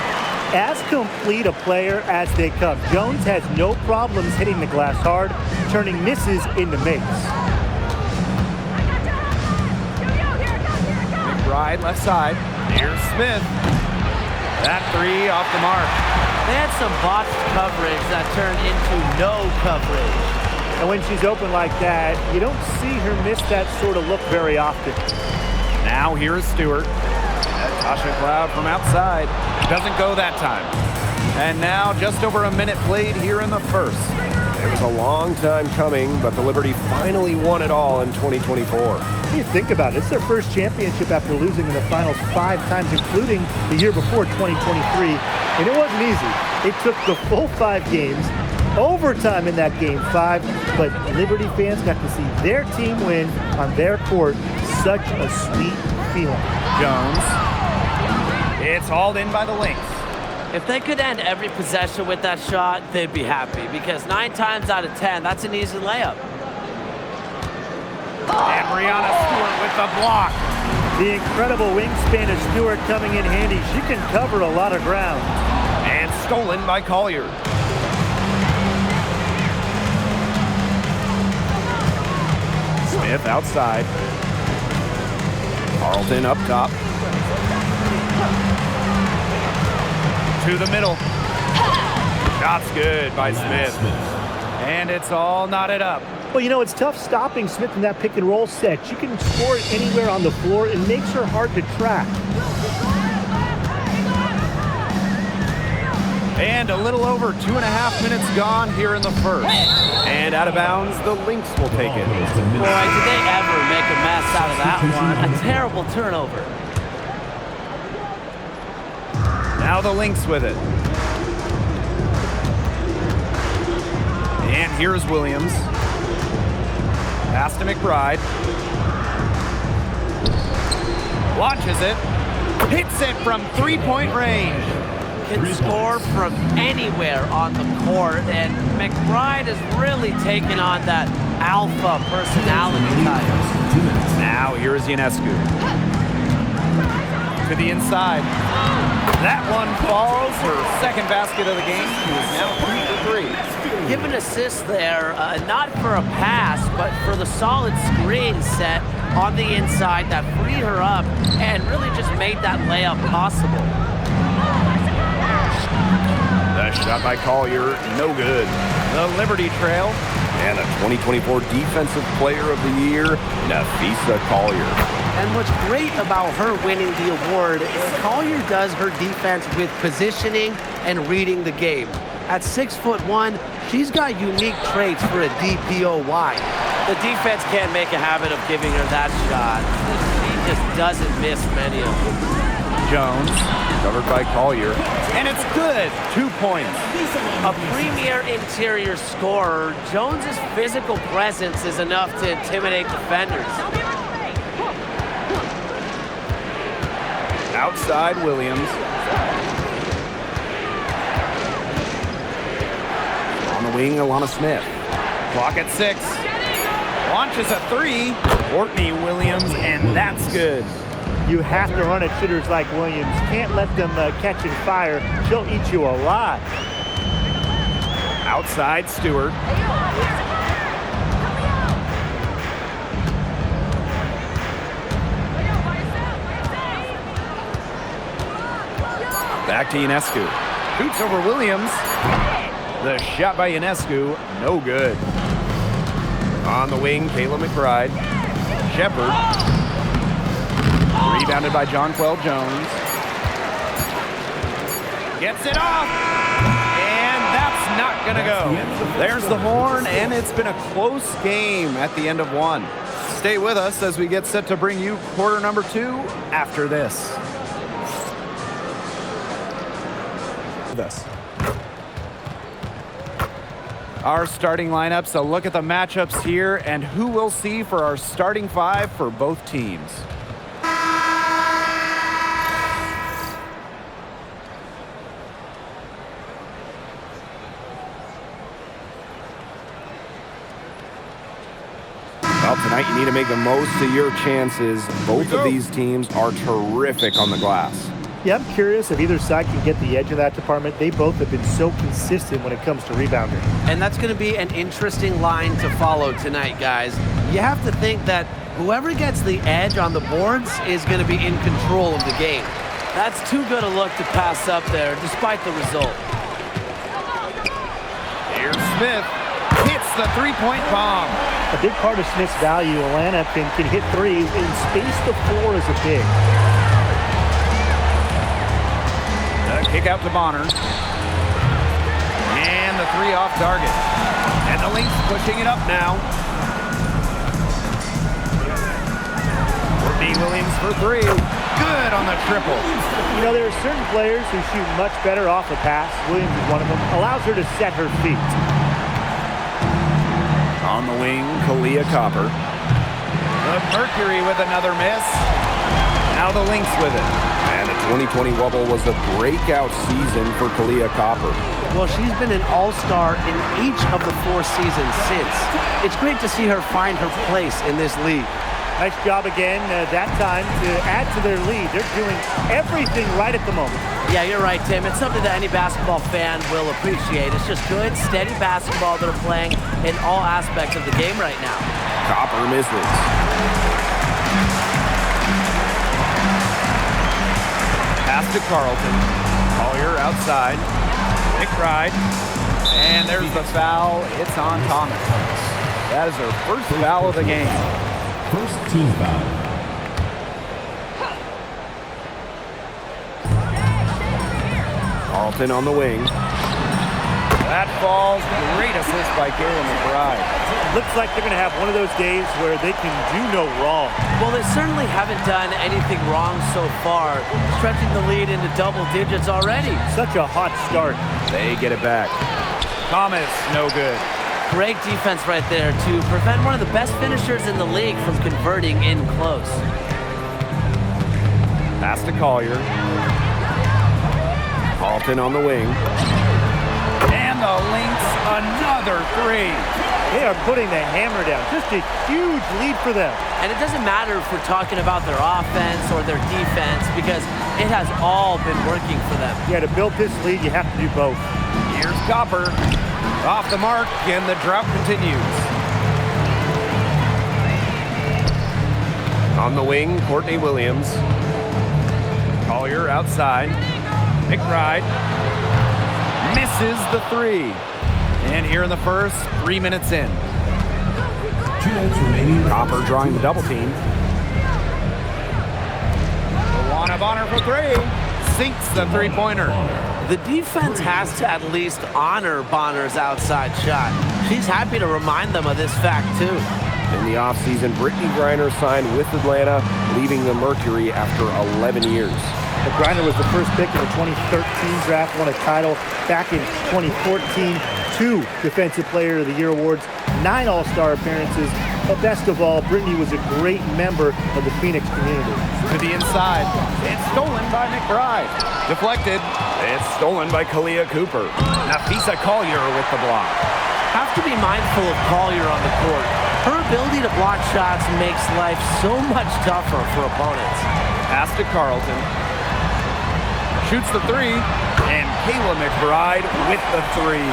As complete a player as they come, Jones has no problems hitting the glass hard, turning misses into makes. McBride left side. Here's Smith. That three off the mark. They had some botched coverage that turned into no coverage. And when she's open like that, you don't see her miss that sort of look very often. Now here is Stewart. Tasha Cloud from outside. Doesn't go that time. And now just over a minute played here in the first. It was a long time coming, but the Liberty finally won it all in 2024. You think about it, it's their first championship after losing in the finals 5 times, including the year before, 2023. And it wasn't easy. It took the full 5 games, overtime in that game 5, but Liberty fans got to see their team win on their court. Such a sweet feeling. Jones. It's hauled in by the Lynx. If they could end every possession with that shot, they'd be happy, because 9 times out of 10, that's an easy layup. And Brianna Stewart with the block. The incredible wingspan of Stewart coming in handy. She can cover a lot of ground. And stolen by Collier. Smith outside. Carlton up top. To the middle. Shot's good by Smith. And it's all knotted up. Well, you know, it's tough stopping Smith in that pick and roll set. She can score it anywhere on the floor. It makes her hard to track. And a little over 2.5 minutes gone here in the first. And out of bounds, the Lynx will take it. Boy, did they ever make a mess out of that one. A terrible turnover. Now the Lynx with it. And here's Williams. Pass to McBride. Launches it. Hits it from three-point range. Can score from anywhere on the court, and McBride has really taken on that alpha personality type. Now here's Ionescu. To the inside. That one falls. Her second basket of the game. She is now 3 for 3. Give an assist there, not for a pass, but for the solid screen set on the inside that freed her up and really just made that layup possible. The shot by Collier, no good. The Liberty trail. And the 2024 Defensive Player of the Year, Nafisa Collier. And what's great about her winning the award is Collier does her defense with positioning and reading the game. At 6'1", she's got unique traits for a DPOY. The defense can't make a habit of giving her that shot. She just doesn't miss many of them. Jones, covered by Collier, and it's good. 2 points. A premier interior scorer, Jones's physical presence is enough to intimidate defenders. Outside Williams. On the wing, Alana Smith. Clock at 6. Launches a 3. Courtney Williams, and that's good. You have to run at shooters like Williams. Can't let them catch and fire. She'll eat you alive. Outside Stewart. Back to Ionescu. Shoots over Williams. The shot by Ionescu, no good. On the wing, Kayla McBride. Shepard. Rebounded by Jonquel Jones. Gets it off. And that's not going to go. There's the horn, and it's been a close game at the end of one. Stay with us as we get set to bring you quarter number 2 after this. Our starting lineups, a look at the matchups here and who we'll see for our starting 5 for both teams. Well, tonight you need to make the most of your chances. Both of these teams are terrific on the glass. Yeah, I'm curious if either side can get the edge in that department. They both have been so consistent when it comes to rebounding. And that's going to be an interesting line to follow tonight, guys. You have to think that whoever gets the edge on the boards is going to be in control of the game. That's too good a look to pass up there, despite the result. Here's Smith. Hits the three-point bomb. A big part of Smith's value, Alana can hit threes and space the floor as a big. The kick out to Bonner. And the 3 off target. And the Lynx pushing it up now. Courtney Williams for 3. Good on the triple. You know, there are certain players who shoot much better off the pass. Williams is one of them. Allows her to set her feet. On the wing, Kalia Copper. The Mercury with another miss. Now the Lynx with it. And the 2020 Wubble was a breakout season for Kalia Copper. Well, she's been an all-star in each of the 4 seasons since. It's great to see her find her place in this league. Nice job again that time to add to their lead. They're doing everything right at the moment. Yeah, you're right, Tim. It's something that any basketball fan will appreciate. It's just good, steady basketball they're playing in all aspects of the game right now. Copper misses. Pass to Carlton. Collier outside. McBride. And there's the foul. It's on Thomas. That is her first foul of the game. First team foul. Carlton on the wing. That falls. Great assist by Kayla McBride. Looks like they're going to have one of those days where they can do no wrong. Well, they certainly haven't done anything wrong so far, stretching the lead into double digits already. Such a hot start. They get it back. Thomas, no good. Great defense right there to prevent one of the best finishers in the league from converting in close. Pass to Collier. Carlton on the wing. And the Lynx, another 3. They are putting the hammer down. Just a huge lead for them. And it doesn't matter if we're talking about their offense or their defense, because it has all been working for them. Yeah, to build this lead, you have to do both. Here's Copper. Off the mark, and the drought continues. On the wing, Courtney Williams. Collier outside. McBride misses the 3. And here in the first, 3 minutes in. 2 minutes remaining. Copper drawing the double team. Now Bonner for three. Sinks the three-pointer. The defense has to at least honor Bonner's outside shot. She's happy to remind them of this fact, too. In the offseason, Brittany Griner signed with Atlanta, leaving the Mercury after 11 years. Griner was the first pick in the 2013 draft, won a title back in 2014, 2 Defensive Player of the Year awards, 9 All-Star appearances. But best of all, Brittany was a great member of the Phoenix community. To the inside. It's stolen by McBride. Deflected. It's stolen by Kalia Cooper. Nafisa Collier with the block. Have to be mindful of Collier on the court. Her ability to block shots makes life so much tougher for opponents. Pass to Carlton. Shoots the three. And Kayla McBride with the three.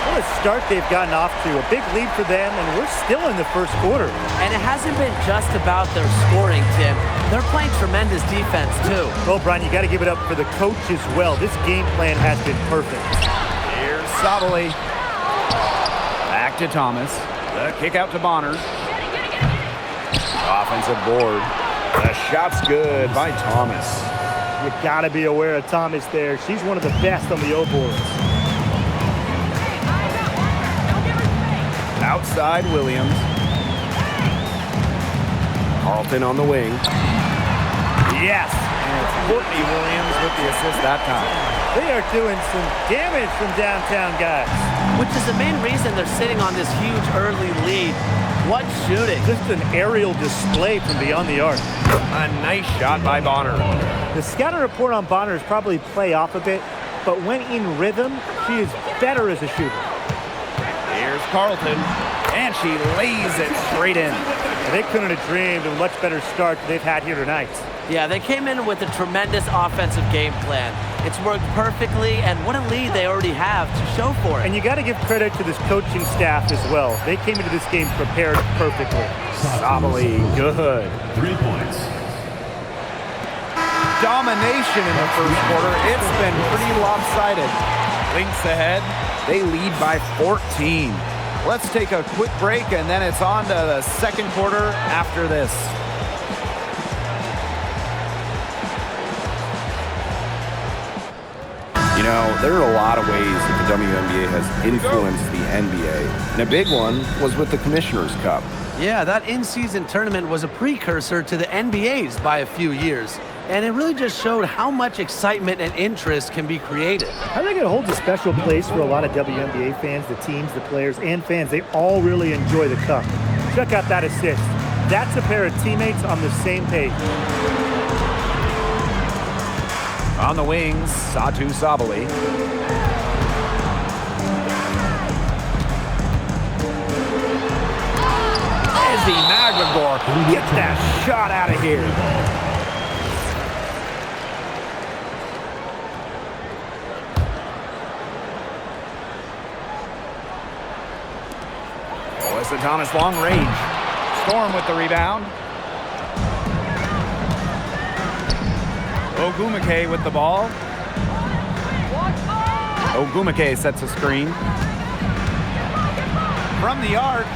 What a start they've gotten off to. A big lead for them, and we're still in the first quarter. And it hasn't been just about their scoring, Tim. They're playing tremendous defense, too. Well, Brian, you got to give it up for the coach as well. This game plan has been perfect. Here's Sabali. Back to Thomas. The kick out to Bonner. Offensive board. The shot's good by Thomas. You got to be aware of Thomas there. She's one of the best on the O-boards. Outside Williams. Carlton on the wing. Yes. And it's Courtney Williams with the assist that time. They are doing some damage from downtown, guys. Which is the main reason they're sitting on this huge early lead. What shooting. Just an aerial display from beyond the arc. A nice shot by Bonner. The scouting report on Bonner is probably play off a bit, but when in rhythm, she is better as a shooter. Here's Carlton, and she lays it straight in. They couldn't have dreamed of a much better start than they've had here tonight. Yeah, they came in with a tremendous offensive game plan. It's worked perfectly, and what a lead they already have to show for it. And you got to give credit to this coaching staff as well. They came into this game prepared perfectly. Sabali, good. 3 points. Domination in the first quarter. It's been pretty lopsided. Lynx ahead. They lead by 14. Let's take a quick break, and then it's on to the second quarter after this. You know, there are a lot of ways that the WNBA has influenced the NBA, and a big one was with the Commissioner's Cup. Yeah, that in-season tournament was a precursor to the NBA's by a few years. And it really just showed how much excitement and interest can be created. I think it holds a special place for a lot of WNBA fans, the teams, the players, and fans. They all really enjoy the cup. Check out that assist. That's a pair of teammates on the same page. On the wings, Satu Sabali. Izzy Magagor, get that shot out of here. Alyssa Thomas, long range. Storm with the rebound. Ogumake with the ball. Ogumake sets a screen. From the arc.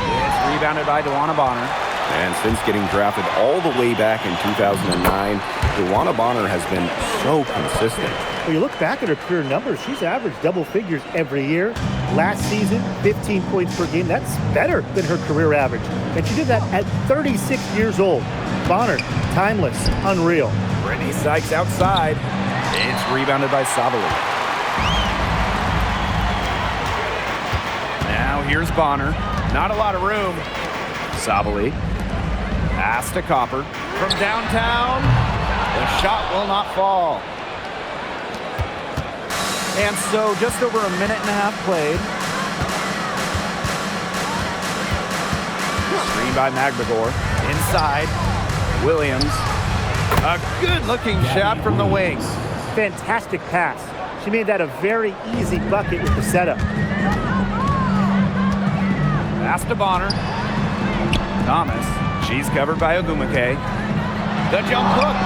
It's rebounded by DeWanna Bonner. And since getting drafted all the way back in 2009, DeWanna Bonner has been so consistent. When you look back at her career numbers, she's averaged double figures every year. Last season, 15 points per game. That's better than her career average. And she did that at 36 years old. Bonner, timeless, unreal. Brittany Sykes outside. It's rebounded by Sabali. Now here's Bonner. Not a lot of room. Sabali. Pass to Copper. From downtown. The shot will not fall. And so just over a minute and a half played. Screen by Magagor. Inside. Williams. A good-looking shot from the wings. Fantastic pass. She made that a very easy bucket with the setup. Pass to Bonner. Thomas. She's covered by Ogumake. The jump hook.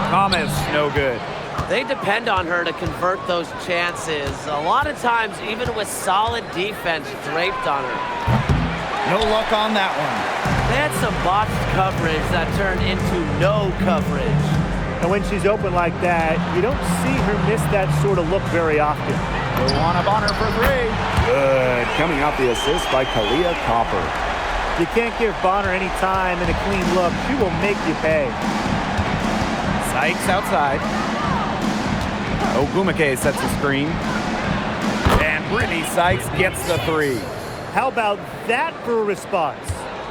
Thomas, no good. They depend on her to convert those chances. A lot of times, even with solid defense draped on her. No luck on that one. They had some botched coverage that turned into no coverage. And when she's open like that, you don't see her miss that sort of look very often. Luana Bonner for three. Good. Coming out the assist by Kalia Copper. You can't give Bonner any time and a clean look. She will make you pay. Sykes outside. Ogumake sets the screen. And Brittany Sykes gets the three. How about that for a response?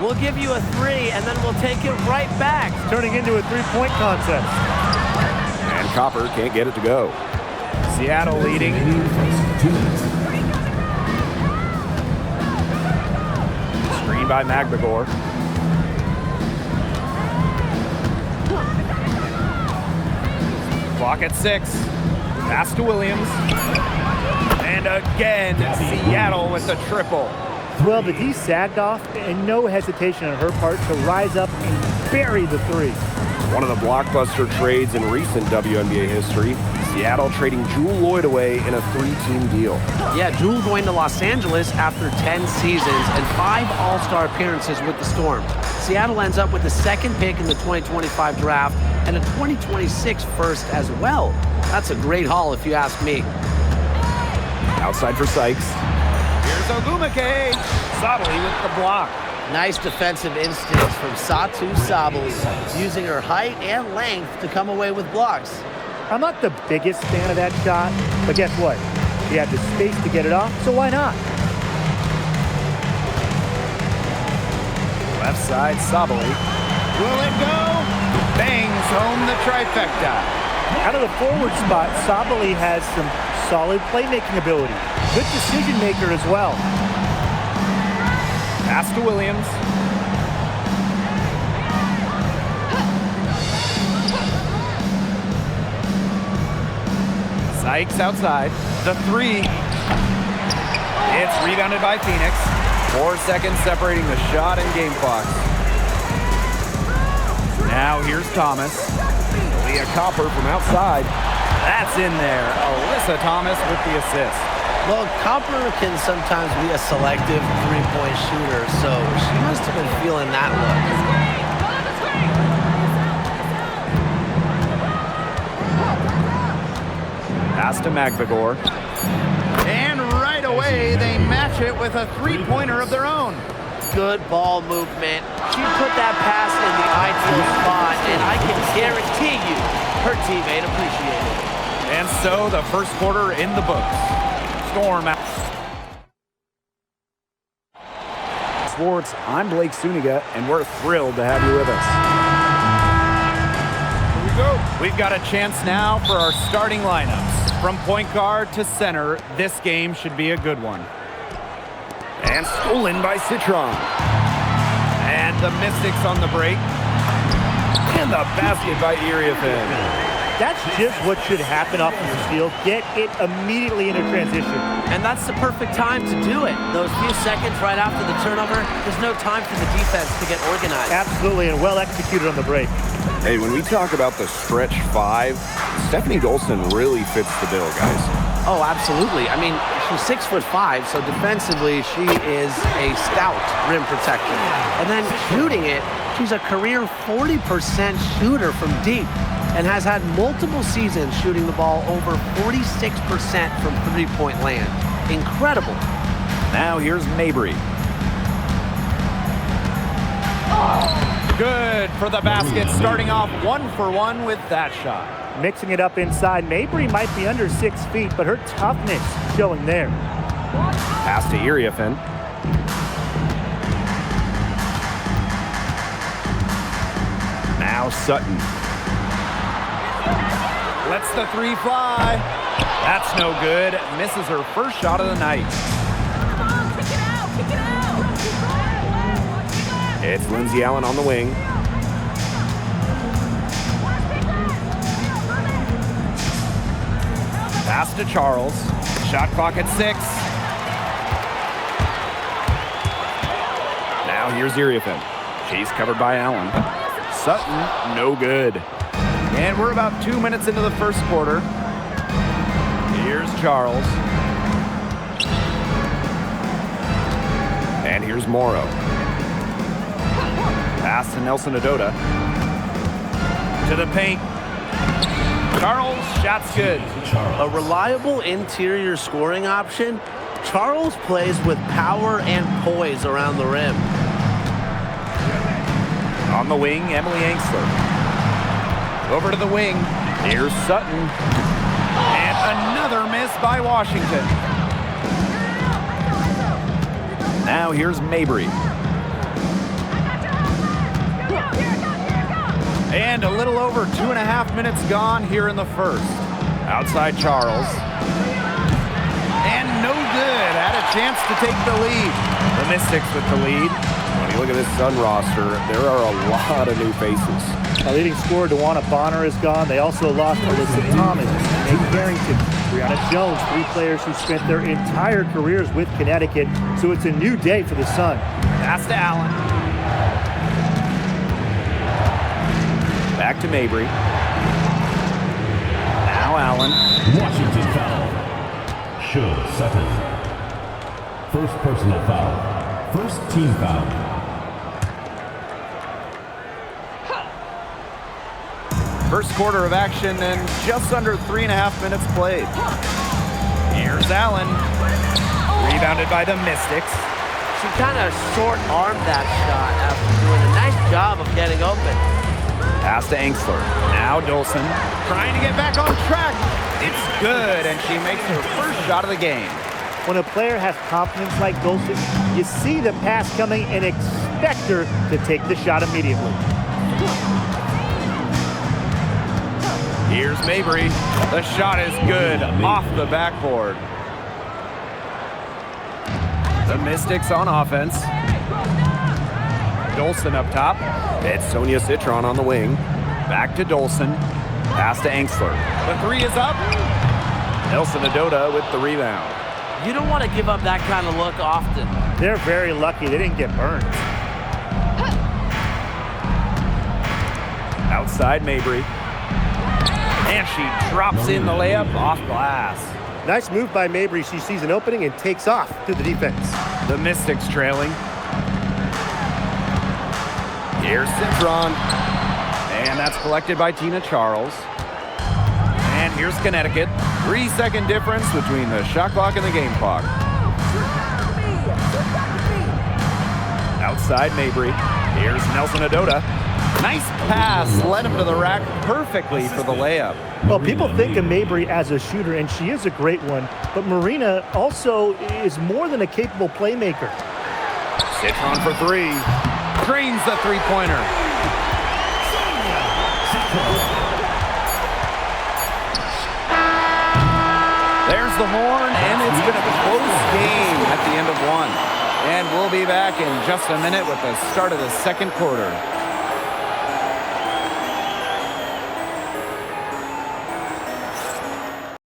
We'll give you a three, and then we'll take it right back. Turning into a three-point contest. And Copper can't get it to go. Seattle leading. Screen by Magbagor. Clock at 6. Pass to Williams. And again, Seattle with the triple. Well, the D sagged off, and no hesitation on her part to rise up and bury the three. One of the blockbuster trades in recent WNBA history. Seattle trading Jewel Lloyd away in a 3-team deal. Yeah, Jewel going to Los Angeles after 10 seasons and 5 All-Star appearances with the Storm. Seattle ends up with the second pick in the 2025 draft and a 2026 first as well. That's a great haul if you ask me. Outside for Sykes. Here's Ogumake. Sabali with the block. Nice defensive instincts from Satu Sabali, using her height and length to come away with blocks. I'm not the biggest fan of that shot, but guess what? He had the space to get it off, so why not? Left side, Sabali. Will it go? Bangs home the trifecta. Out of the forward spot, Sabali has some solid playmaking ability. Good decision maker as well. Pass to Williams. Sykes outside. The three. It's rebounded by Phoenix. 4 seconds separating the shot and game clock. Now here's Thomas. Leah Copper from outside. That's in there. Alyssa Thomas with the assist. Well, Copper can sometimes be a selective three-point shooter, so she must have been feeling that look. Pass to Magbagor. And right away, they match it with a three-pointer of their own. Good ball movement. She put that pass in the ideal spot, and I can guarantee you her teammate appreciated it. And so the first quarter in the books. Storm out. Sports, I'm Blake Suniga, and we're thrilled to have you with us. Here we go. We've got a chance now for our starting lineups. From point guard to center, this game should be a good one. And stolen by Citron. And the Mystics on the break. And the basket by Iriafen. That's just what should happen off of the steal. Get it immediately into transition. And that's the perfect time to do it. Those few seconds right after the turnover, there's no time for the defense to get organized. Absolutely, and well executed on the break. Hey, when we talk about the stretch 5, Stephanie Dolson really fits the bill, guys. Oh, absolutely. I mean, she's 6'5", so defensively she is a stout rim protector. And then shooting it, she's a career 40% shooter from deep and has had multiple seasons shooting the ball over 46% from three-point land. Incredible. Now here's Mabry. Good for the basket, starting off 1 for 1 with that shot. Mixing it up inside. Mabry might be under 6 feet, but her toughness showing there. Pass to Iriafen. Now Sutton. Lets the three fly. That's no good. Misses her first shot of the night. It's Lindsay Allen on the wing. Pass to Charles. Shot clock at 6. Now here's Iriafen. She's covered by Allen. Sutton, no good. And we're about 2 minutes into the first quarter. Here's Charles. And here's Morrow. Pass to Nelson Adota. To the paint. Charles, shot's good. A reliable interior scoring option, Charles plays with power and poise around the rim. On the wing, Emily Angsler. Over to the wing. Here's Sutton. And another miss by Washington. Now here's Mabry. And a little over 2.5 minutes gone here in the first. Outside Charles. And no good. Had a chance to take the lead. The Mystics with the lead. When you look at this Sun roster, there are a lot of new faces. Our leading scorer, DeWanna Bonner, is gone. They also lost Alyssa Thomas, Nate Carrington, Brianna Jones, 3 players who spent their entire careers with Connecticut. So it's a new day for the Sun. Pass to Allen. Back to Mabry. Now Allen. Washington foul. Show second. First personal foul. First team foul. First quarter of action and just under 3.5 minutes played. Here's Allen. Rebounded by the Mystics. She kind of short-armed that shot after doing a nice job of getting open. Pass to Angsler. Now Dolson trying to get back on track. It's good, and she makes her first shot of the game. When a player has confidence like Dolson, you see the pass coming and expect her to take the shot immediately. Here's Mabry. The shot is good off the backboard. The Mystics on offense. Dolson up top. It's Sonia Citron on the wing. Back to Dolson. Pass to Angsler. The 3 is up. Nelson Adota with the rebound. You don't want to give up that kind of look often. They're very lucky they didn't get burned. Outside Mabry. And she drops in the layup off glass. Nice move by Mabry. She sees an opening and takes off to the defense. The Mystics trailing. Here's Citron. And that's collected by Tina Charles. And here's Connecticut. 3-second difference between the shot clock and the game clock. Outside Mabry. Here's Nelson Adota. Nice pass, led him to the rack perfectly for the layup. Well, people think of Mabry as a shooter, and she is a great one, but Marina also is more than a capable playmaker. Citron for 3. Drains the three-pointer. There's the horn, and it's been a close game at the end of 1. And we'll be back in just a minute with the start of the second quarter.